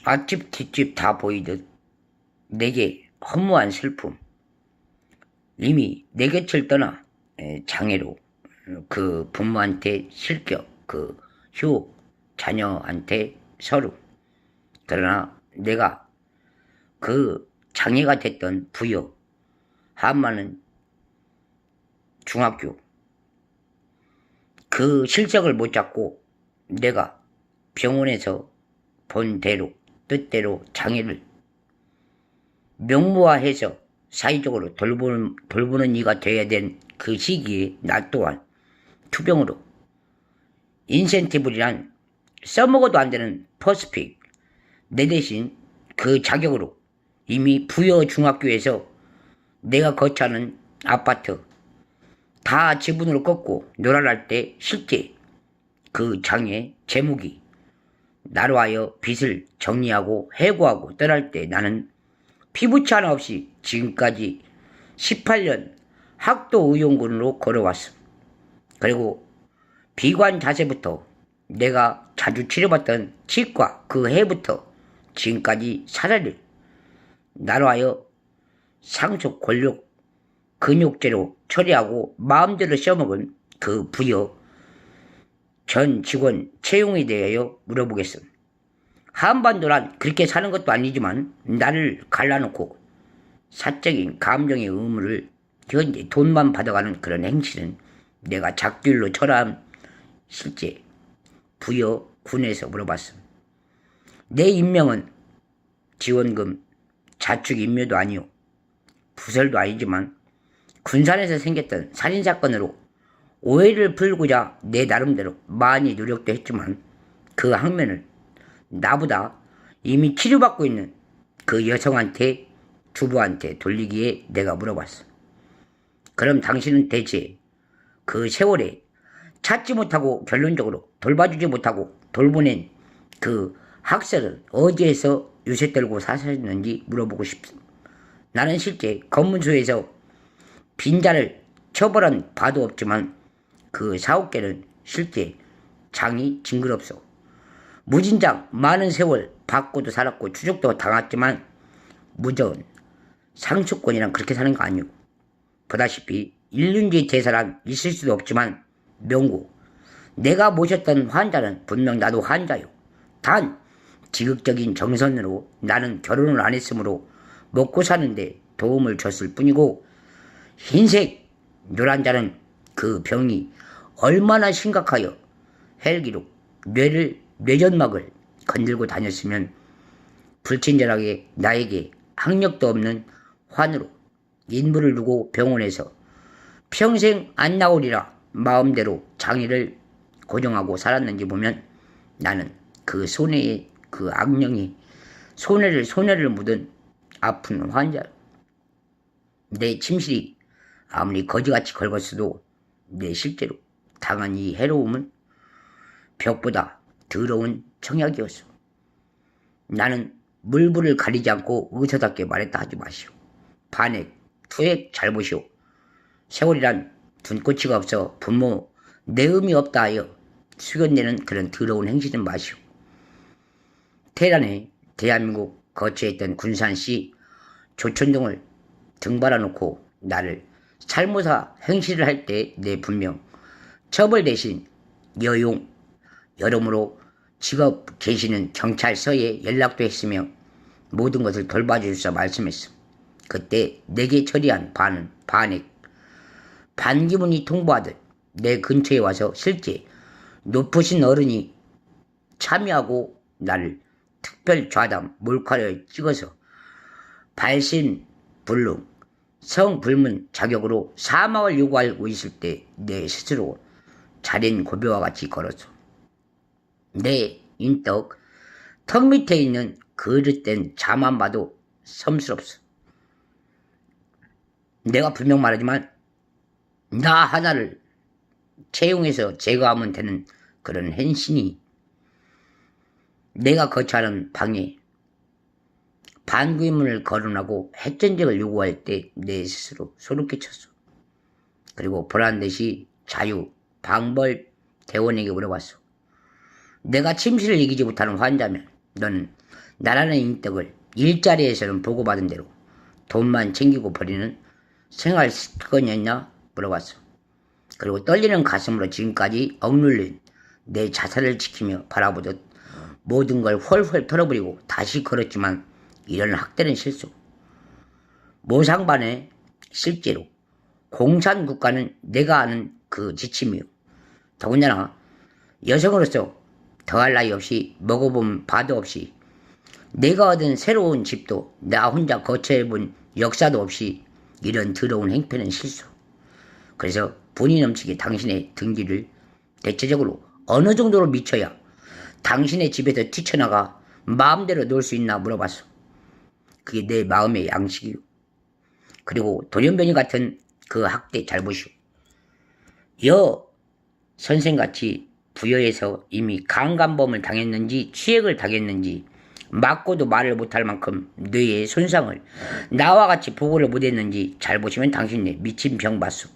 앞집 뒷집 다 보이듯 내게 허무한 슬픔. 이미 내 곁을 떠나 장애로 그 부모한테 실격, 그 휴 자녀한테 서름. 그러나 내가 그 장애가 됐던 부여 한마는 중학교 그 실적을 못 잡고 내가 병원에서 본 대로 뜻대로 장애를 명무화해서 사회적으로 돌보는 이가 되어야 된 그 시기에 나 또한 투병으로 인센티브란 써먹어도 안 되는 퍼스픽 내 대신 그 자격으로 이미 부여 중학교에서 내가 거처하는 아파트 다 지분으로 꺾고 놀아날 때 실제 그 장애 제목이 나로 하여 빚을 정리하고 해고하고 떠날 때 나는 피부치 하나 없이 지금까지 18년 학도의용군으로 걸어왔음. 그리고 비관 자세부터 내가 자주 치료받던 치과 그 해부터 지금까지 살아를 나로 하여 상속 권력 근육제로 처리하고 마음대로 써먹은 그 부여 전 직원 채용에 대하여 물어보겠음. 한반도란 그렇게 사는 것도 아니지만 나를 갈라놓고 사적인 감정의 의무를 현재 돈만 받아가는 그런 행실은 내가 작길로 철한 실제 부여 군에서 물어봤음. 내 임명은 지원금 자축 임묘도 아니오 부설도 아니지만 군산에서 생겼던 살인사건으로 오해를 풀고자 내 나름대로 많이 노력도 했지만 그 항면을 나보다 이미 치료받고 있는 그 여성한테 주부한테 돌리기에 내가 물어봤어. 그럼 당신은 대체 그 세월에 찾지 못하고 결론적으로 돌봐주지 못하고 돌보낸 그 학설은 어디에서 유세 떨고 사셨는지 물어보고 싶습니다. 나는 실제 검문소에서 빈자를 처벌한 바도 없지만 그 4~5개는 실제 장이 징그럽소. 무진장 많은 세월 받고도 살았고 추적도 당했지만 무전 상속권이란 그렇게 사는 거 아니오. 보다시피 일륜주의 대사란 있을 수도 없지만 명구 내가 모셨던 환자는 분명 나도 환자요. 단 지극적인 정선으로 나는 결혼을 안 했으므로 먹고 사는데 도움을 줬을 뿐이고 흰색 노란 자는 그 병이 얼마나 심각하여 헬기로 뇌전막을 건들고 다녔으면 불친절하게 나에게 학력도 없는 환으로 인물을 두고 병원에서 평생 안 나오리라 마음대로 장애를 고정하고 살았는지 보면 나는 그 손해에 그 악령이 손해를 묻은 아픈 환자. 내 침실이 아무리 거지같이 긁었어도 내 실제로 당한 이 해로움은 벽보다 더러운 청약이었어. 나는 물불을 가리지 않고 의사답게 말했다 하지 마시오. 반액, 투액 잘 보시오. 세월이란 눈꼬치가 없어 부모 내음이 없다 하여 수견내는 그런 더러운 행실은 마시오. 테란에 대한민국 거처했던 군산시 조천동을 등받아 놓고 나를 살모사 행실을 할 때 내 분명 처벌 대신 여용 여러모로 직업 계시는 경찰서에 연락도 했으며 모든 것을 돌봐주셔서 말씀했음. 그때 내게 처리한 반액 반기문이 통보하듯 내 근처에 와서 실제 높으신 어른이 참여하고 나를 특별 좌담 몰카를 찍어서 발신불능 성불문 자격으로 사망을 요구하고 있을 때 내 스스로 자린 고배와 같이 걸었어. 내 인덕 턱 밑에 있는 그릇된 자만 봐도 섬스럽소. 내가 분명 말하지만 나 하나를 채용해서 제거하면 되는 그런 hen신이 내가 거처하는 방에 반구문을 거론하고 핵전쟁을 요구할 때 내 스스로 소름 끼쳤어. 그리고 보란듯이 자유 방벌 대원에게 물어봤어. 내가 침실을 이기지 못하는 환자면 너는 나라는 인덕을 일자리에서는 보고받은 대로 돈만 챙기고 버리는 생활 습관이었나 물어봤어. 그리고 떨리는 가슴으로 지금까지 억눌린 내 자살을 지키며 바라보듯 모든 걸 훨훨 털어버리고 다시 걸었지만 이런 학대는 실수. 모상반에 실제로 공산국가는 내가 아는 그 지침이요. 더군다나 여성으로서 더할 나위 없이 먹어본 바도 없이 내가 얻은 새로운 집도 나 혼자 거쳐해본 역사도 없이 이런 더러운 행패는 실수. 그래서 분이 넘치게 당신의 등기를 대체적으로 어느 정도로 미쳐야 당신의 집에서 뛰쳐나가 마음대로 놀 수 있나 물어봤어. 그게 내 마음의 양식이요. 그리고 돌연변이 같은 그 학대 잘 보시오. 여 선생같이 부여에서 이미 강간범을 당했는지 취액을 당했는지 맞고도 말을 못할 만큼 뇌의 손상을 나와 같이 보고를 못했는지 잘 보시면 당신네 미친 병 맞소.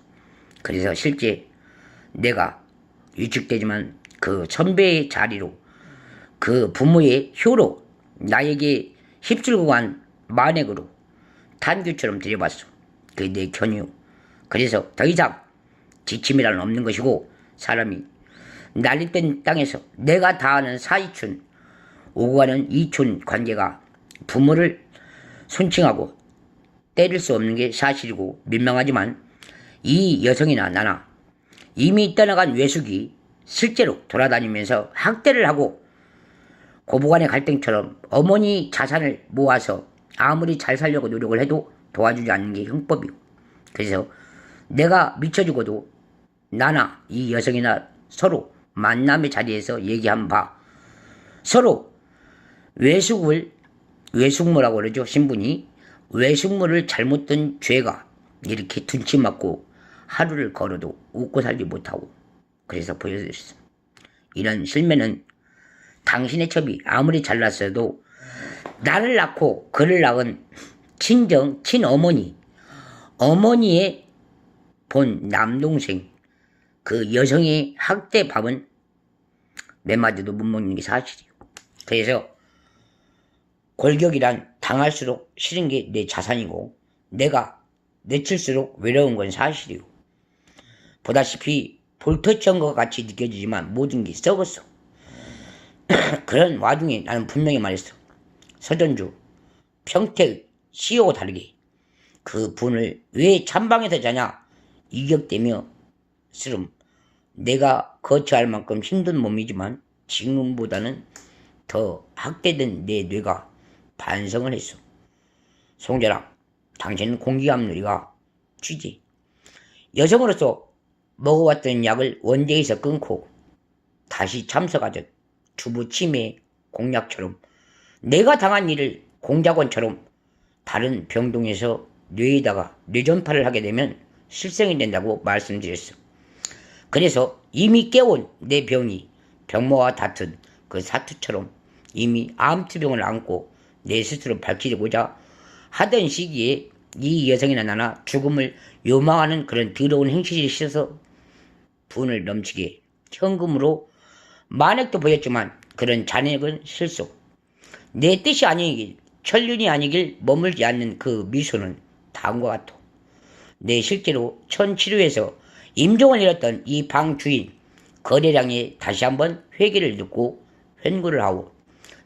그래서 실제 내가 위축되지만 그 선배의 자리로 그 부모의 효로 나에게 휩쓸고 간 만액으로 탄규처럼 들여봤소. 그게 내 견이요. 그래서 더 이상 지침이란 없는 것이고 사람이 난립된 땅에서 내가 다하는 사이촌 오고 가는 이촌 관계가 부모를 손칭하고 때릴 수 없는 게 사실이고 민망하지만 이 여성이나 나나 이미 떠나간 외숙이 실제로 돌아다니면서 학대를 하고 고부간의 갈등처럼 어머니 자산을 모아서 아무리 잘 살려고 노력을 해도 도와주지 않는 게 형법이고, 그래서 내가 미쳐 죽어도 나나 이 여성이나 서로 만남의 자리에서 얘기한 바, 서로 외숙모라고 그러죠. 신분이 외숙모를 잘못 든 죄가 이렇게 둔치 맞고 하루를 걸어도 웃고 살지 못하고, 그래서 보여드렸어. 이런 실매는 당신의 첩이 아무리 잘났어도 나를 낳고 그를 낳은 친정 친어머니, 어머니의 본 남동생 그 여성의 학대 밥은 몇 마디도 못 먹는 게 사실이에요. 그래서 골격이란 당할수록 싫은 게 내 자산이고 내가 내칠수록 외로운 건 사실이고, 보다시피 볼터치한 것 같이 느껴지지만 모든 게 썩었어. 그런 와중에 나는 분명히 말했어. 서전주, 평택, 시오 다르게 그 분을 왜 찬방에서 자냐 이격되며 쓰름. 내가 거처할 만큼 힘든 몸이지만 지금보다는 더 학대된 내 뇌가 반성을 했어. 송재랑, 당신은 공기압누리가 취지. 여성으로서 먹어왔던 약을 원대에서 끊고 다시 참석하듯 주부 치매 공약처럼 내가 당한 일을 공작원처럼 다른 병동에서 뇌에다가 뇌전파를 하게 되면 실생이 된다고 말씀드렸어. 그래서 이미 깨온 내 병이 병모와 다툰 그 사투처럼 이미 암투병을 안고 내 스스로 밝히고자 하던 시기에 이 여성이나 나나 죽음을 요망하는 그런 더러운 행실이 있어서 분을 넘치게 현금으로 만액도 보였지만 그런 잔액은 실속. 내 뜻이 아니길, 천륜이 아니길 머물지 않는 그 미소는 다음과 같아. 내 실제로 1007호에서 임종을 잃었던 이 방 주인 거래량에 다시 한번 회개를 듣고 횡구를 하오.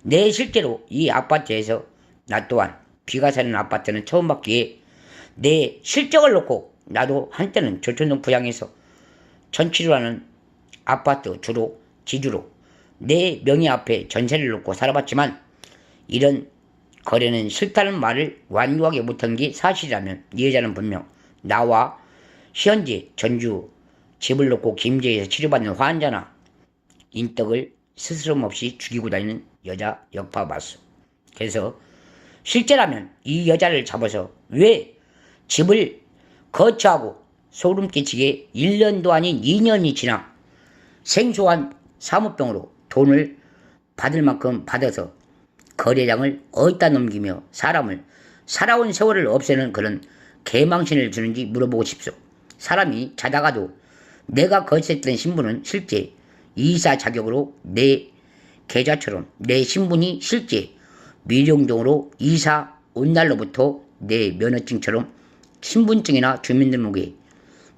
내 실제로 이 아파트에서 나 또한 비가 사는 아파트는 처음 받기에 내 실적을 놓고 나도 한때는 조촌동 부양에서 1007호라는 아파트 주로 지주로 내 명의 앞에 전세를 놓고 살아봤지만 이런 거래는 싫다는 말을 완고하게 못한 게 사실이라면 이 여자는 분명 나와 현재 전주 집을 놓고 김제에서 치료받는 환자나 인덕을 스스럼없이 죽이고 다니는 여자 역파 맞소. 그래서 실제라면 이 여자를 잡아서 왜 집을 거처하고 소름 끼치게 1년도 아닌 2년이 지나 생소한 사무병으로 돈을 받을 만큼 받아서 거래량을 어디다 넘기며 사람을 살아온 세월을 없애는 그런 개망신을 주는지 물어보고 싶소. 사람이 자다가도 내가 거치했던 신분은 실제 이사 자격으로 내 계좌처럼 내 신분이 실제 미령동으로 이사 온 날로부터 내 면허증처럼 신분증이나 주민등록에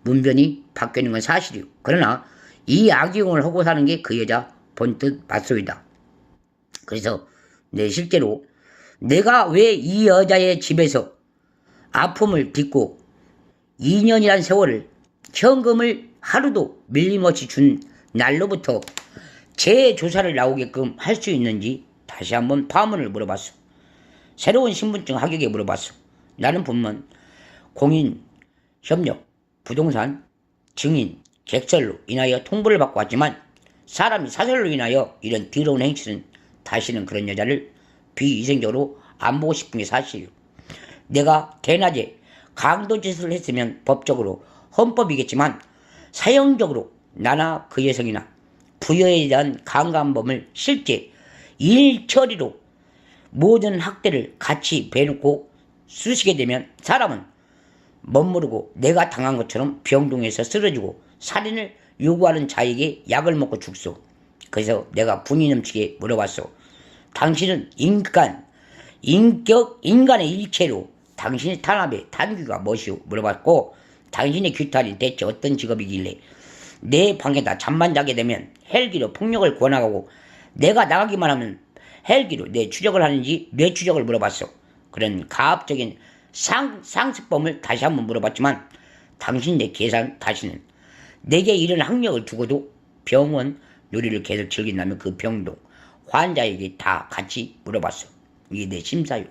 문변이 바뀌는 건 사실이오. 그러나 이 악용을 하고 사는 게 그 여자 본뜻 맞소이다. 그래서 내 실제로 내가 왜 이 여자의 집에서 아픔을 딛고 2년이란 세월을 현금을 하루도 밀림없이 준 날로부터 재조사를 나오게끔 할 수 있는지 다시 한번 파문을 물어봤어. 새로운 신분증 하격에 물어봤어. 나는 분명 공인, 협력, 부동산, 증인, 객설로 인하여 통보를 받고 왔지만 사람이 사설로 인하여 이런 더러운 행실은 다시는 그런 여자를 비위생적으로 안 보고 싶은 게 사실이요. 내가 대낮에 강도짓을 했으면 법적으로 헌법이겠지만 사형적으로 나나 그 여성이나 부여에 대한 강간범을 실제 일처리로 모든 학대를 같이 배놓고 쑤시게 되면 사람은 멋모르고 내가 당한 것처럼 병동에서 쓰러지고 살인을 요구하는 자에게 약을 먹고 죽소. 그래서 내가 분이 넘치게 물어봤소. 당신은 인간의 일체로 당신의 탄압의 단규가 무엇이오? 물어봤고, 당신의 규탄이 대체 어떤 직업이길래 내 방에다 잠만 자게 되면 헬기로 폭력을 권하고 내가 나가기만 하면 헬기로 내 추적을 하는지 내 추적을 물어봤어. 그런 가압적인 상습범을 다시 한번 물어봤지만 당신 내 계산 다시는 내게 이런 학력을 두고도 병원 놀이를 계속 즐긴다면 그 병동 환자에게 다 같이 물어봤어. 이게 내 심사요.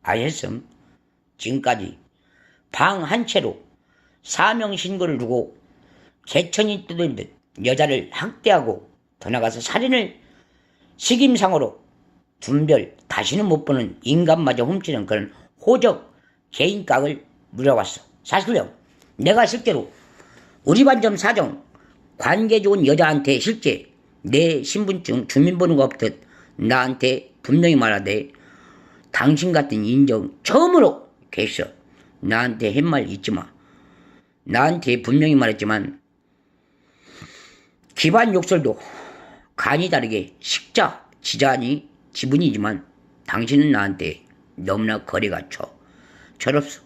아셨음? 지금까지 방 한 채로 사명 신고를 두고 개천이 뜯은 듯 여자를 학대하고 더 나가서 살인을 식임상으로 둔별 다시는 못 보는 인간마저 훔치는 그런 호적 개인각을 물어봤어. 사실요. 내가 실제로 우리 반점 사정 관계 좋은 여자한테 실제 내 신분증 주민번호가 없듯 나한테 분명히 말하되 당신 같은 인정 처음으로 계셔. 나한테 햇말 잊지 마. 나한테 분명히 말했지만 기반 욕설도 간이 다르게 식자 지자니 지분이지만 당신은 나한테 너무나 거리가 철없어.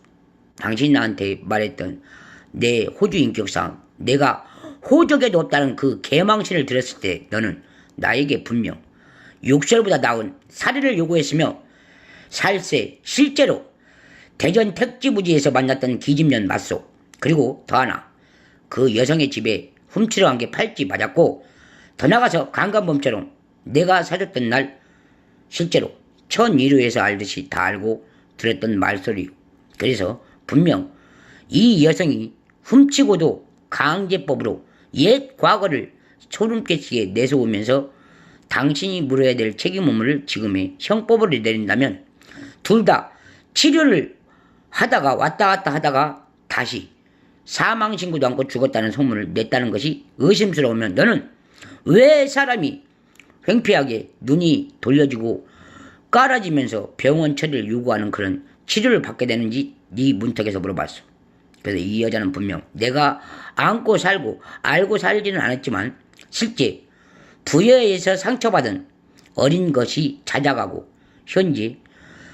당신이 나한테 말했던 내 호주 인격상 내가 호적에도 없다는 그 개망신을 들었을 때 너는 나에게 분명 욕설보다 나은 살인을 요구했으며 살세 실제로 대전 택지부지에서 만났던 기집년 맞소. 그리고 더 하나 그 여성의 집에 훔치러 간 게 팔찌 맞았고 더 나가서 강간범처럼 내가 사줬던 날 실제로 천일후에서 알듯이 다 알고 들었던 말소리요. 그래서 분명 이 여성이 훔치고도 강제법으로 옛 과거를 소름 끼치게 내세우면서 당신이 물어야 될 책임 의무를 지금의 형법으로 내린다면 둘 다 치료를 하다가 왔다 갔다 하다가 다시 사망신고도 않고 죽었다는 소문을 냈다는 것이 의심스러우면 너는 왜 사람이 횡피하게 눈이 돌려지고 깔아지면서 병원 처리를 요구하는 그런 치료를 받게 되는지 네 문턱에서 물어봤어. 그래서 이 여자는 분명 내가 안고 살고 알고 살지는 않았지만 실제 부여에서 상처받은 어린 것이 찾아가고 현재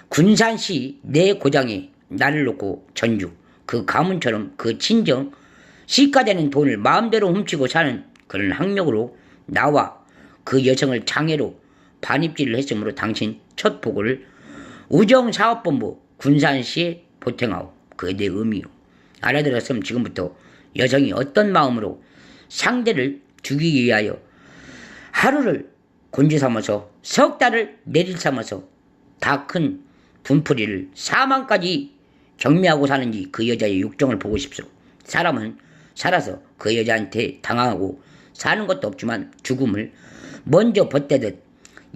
군산시 내 고장에 나를 놓고 전주 그 가문처럼 그 친정 시가되는 돈을 마음대로 훔치고 사는 그런 학력으로 나와 그 여성을 장애로 반입질을 했으므로 당신 첫 보고를 우정사업본부 군산시에 보탱하오. 그게 내 의미요. 알아들었으면 지금부터 여성이 어떤 마음으로 상대를 죽이기 위하여 하루를 곤지 삼아서 석 달을 내릴 삼아서 다 큰 분풀이를 사망까지 경미하고 사는지 그 여자의 육정을 보고 싶소. 사람은 살아서 그 여자한테 당하고 사는 것도 없지만 죽음을 먼저 벗대듯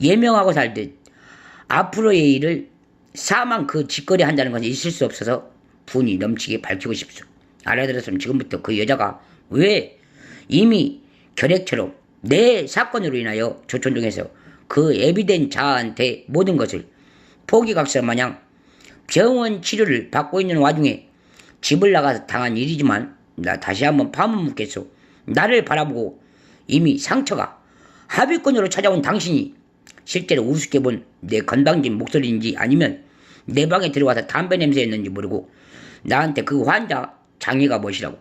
예명하고 살듯 앞으로의 일을 사망 그 짓거리 한다는 것은 있을 수 없어서 분이 넘치게 밝히고 싶소. 알아들었으면 지금부터 그 여자가 왜 이미 결핵처럼 내 사건으로 인하여 조천동에서 그 에비덴 자아한테 모든 것을 포기각서 마냥 병원 치료를 받고 있는 와중에 집을 나가서 당한 일이지만 나 다시 한번 파문 묻겠소. 나를 바라보고 이미 상처가 하위권으로 찾아온 당신이 실제로 우습게 본 내 건방진 목소리인지 아니면 내 방에 들어와서 담배 냄새였는지 모르고 나한테 그 환자 장애가 무엇이라고.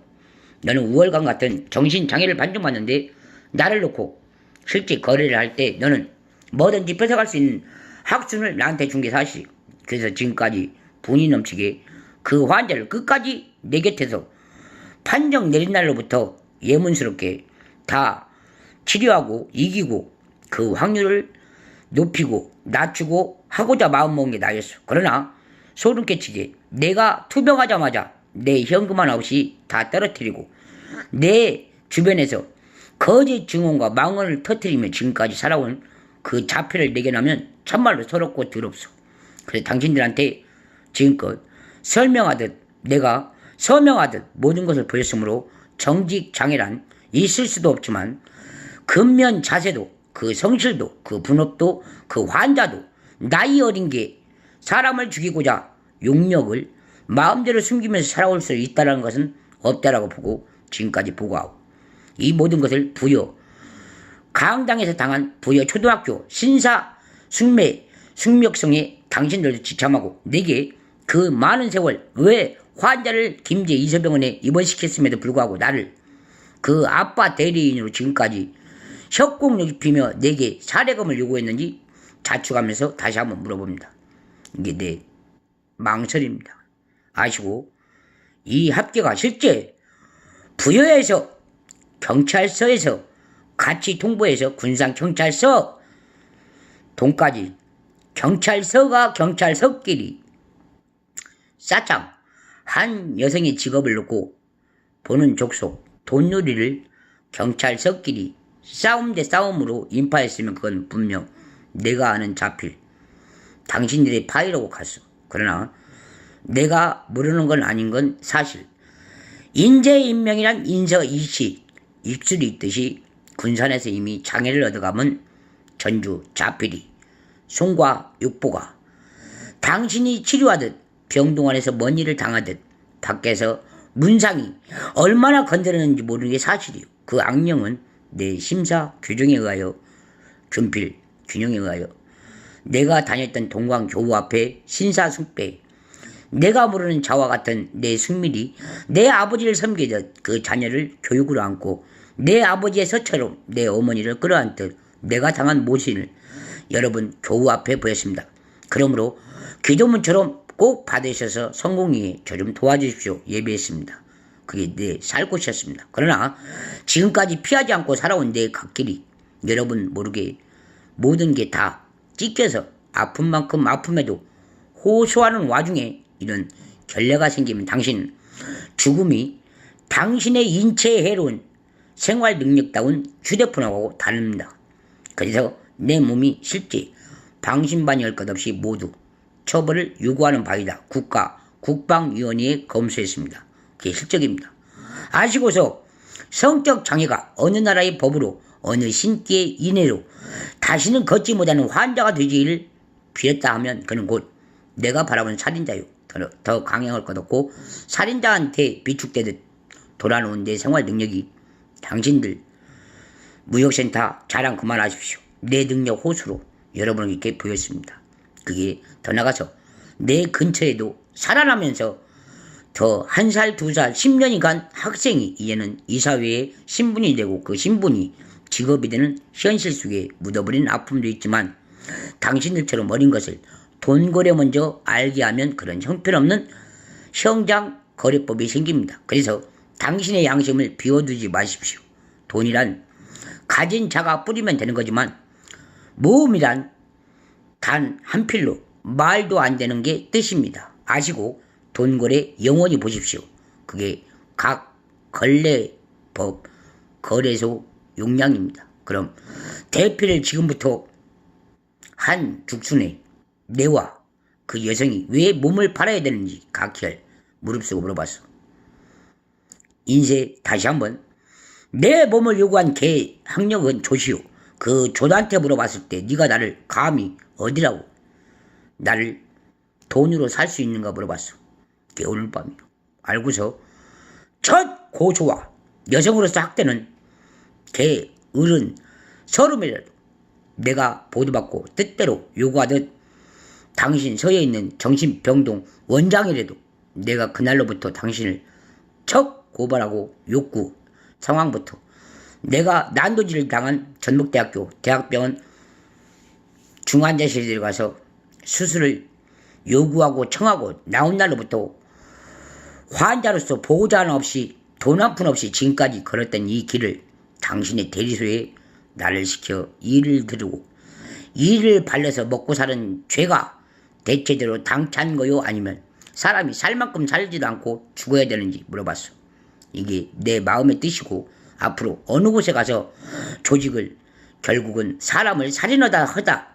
너는 우월감 같은 정신장애를 판정받는데 나를 놓고 실제 거래를 할 때 너는 뭐든지 뺏어갈 수 있는 학순을 나한테 준 게 사실. 그래서 지금까지 분이 넘치게 그 환자를 끝까지 내 곁에서 판정 내린 날로부터 예문스럽게 다 치료하고 이기고 그 확률을 높이고 낮추고 하고자 마음먹은 게 나였어. 그러나 소름 끼치게 내가 투병하자마자 내 현금 하나 없이 다 떨어뜨리고 내 주변에서 거짓 증언과 망언을 터뜨리며 지금까지 살아온 그 자폐를 내게나면 참말로 서럽고 더럽소. 그래서 당신들한테 지금껏 내가 서명하듯 모든 것을 보였으므로 정직장애란 있을 수도 없지만 근면 자세도 그 성실도 그 분업도 그 환자도 나이 어린 게 사람을 죽이고자 용력을 마음대로 숨기면서 살아올 수 있다는 것은 없다라고 보고 지금까지 보고하고 이 모든 것을 부여 강당에서 당한 부여 초등학교 신사 숙명성에 당신들도 지참하고 내게 그 많은 세월 왜 환자를 김제 이서병원에 입원시켰음에도 불구하고 나를 그 아빠 대리인으로 지금까지 협곡 높이며 내게 사례금을 요구했는지 자축하면서 다시 한번 물어봅니다. 이게 내 망설입니다. 아시고 이 합계가 실제 부여에서 경찰서에서 같이 통보해서 군산경찰서 돈까지 경찰서가 경찰서끼리 싸짱 한 여성의 직업을 놓고 보는 족속 돈놀이를 경찰서끼리 싸움 대 싸움으로 인파했으면 그건 분명 내가 아는 자필 당신들의 파이라고 갔어. 그러나 내가 모르는 건 아닌 건 사실. 인재임명이란 인서이식 입술이 있듯이 군산에서 이미 장애를 얻어가면 전주 자필이 송과 육보가 당신이 치료하듯 병동안에서 먼 일을 당하듯 밖에서 문상이 얼마나 건드렸는지 모르는 게 사실이요. 그 악령은 내 심사 규정에 의하여 준필 균형에 의하여 내가 다녔던 동광교우 앞에 신사숙배 내가 모르는 자와 같은 내 숙밀이 내 아버지를 섬기듯 그 자녀를 교육으로 안고 내 아버지의 서처럼 내 어머니를 끌어안듯 내가 당한 모신을 여러분 교우 앞에 보였습니다. 그러므로 기도문처럼 꼭 받으셔서 성공리에 저 좀 도와주십시오. 예배했습니다. 그게 내 살 곳이었습니다. 그러나 지금까지 피하지 않고 살아온 내 갓길이 여러분 모르게 모든 게 다 찢겨서 아픈 만큼 아픔에도 호소하는 와중에 이런 결례가 생기면 당신 죽음이 당신의 인체에 해로운 생활 능력다운 휴대폰하고 다릅니다. 그래서 내 몸이 실제 방심반의할 것 없이 모두 처벌을 요구하는 바이다. 국방위원회에 검수했습니다. 그게 실적입니다. 아시고서 성적 장애가 어느 나라의 법으로 어느 신기의 인해로 다시는 걷지 못하는 환자가 되기를 빌었다 하면 그는 곧 내가 바라본 살인자요. 더 강행할 것 없고 살인자한테 비축되듯 돌아놓은 내 생활 능력이 당신들 무역센터 자랑 그만하십시오. 내 능력 호수로 여러분에게 보였습니다. 그게 더 나가서 내 근처에도 살아나면서 더 1살, 2살, 10년이 간 학생이 이제는 이 사회에 신분이 되고 그 신분이 직업이 되는 현실 속에 묻어버린 아픔도 있지만 당신들처럼 어린 것을 돈거래 먼저 알게 하면 그런 형편없는 형장거래법이 생깁니다. 그래서 당신의 양심을 비워두지 마십시오. 돈이란 가진 자가 뿌리면 되는 거지만 모험이란 단 한 필로 말도 안 되는 게 뜻입니다. 아시고 돈거래 영원히 보십시오. 그게 각 거래법 거래소 용량입니다. 그럼 대피를 지금부터 한 죽순에 내와 그 여성이 왜 몸을 팔아야 되는지 각혈 무릅쓰고 물어봤어. 인세 다시 한번 내 몸을 요구한 개 학력은 조시오. 그 조한테 물어봤을 때 네가 나를 감히 어디라고 나를 돈으로 살 수 있는가 물어봤어. 그게 오늘 밤이요. 알고서 첫 고소와 여성으로서 학대는 개 어른 서름이라도 내가 보도받고 뜻대로 요구하듯 당신 서에 있는 정신병동 원장이라도 내가 그날로부터 당신을 척 고발하고 욕구 상황부터 내가 난도질을 당한 전북대학교 대학병원 중환자실에 들어가서 수술을 요구하고 청하고 나온 날로부터 환자로서 보호자 하나 없이 돈 한 푼 없이 지금까지 걸었던 이 길을 당신의 대리소에 나를 시켜 일을 들고 일을 발려서 먹고 사는 죄가 대체대로 당찬 거요 아니면 사람이 살 만큼 살지도 않고 죽어야 되는지 물어봤어. 이게 내 마음의 뜻이고 앞으로 어느 곳에 가서 조직을 결국은 사람을 살인하다 하다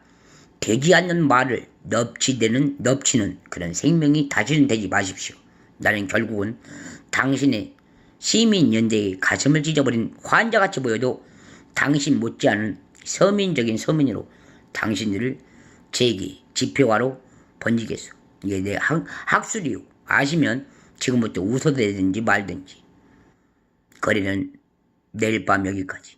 되지 않는 말을 넙치는 그런 생명이 다시는 되지 마십시오. 나는 결국은 당신의 시민연대의 가슴을 찢어버린 환자같이 보여도 당신 못지않은 서민적인 서민으로 당신들을 제기 지표화로 번지겠소. 이게 내 학술이요. 아시면 지금부터 웃어대든지 말든지. 거리는 내일 밤 여기까지.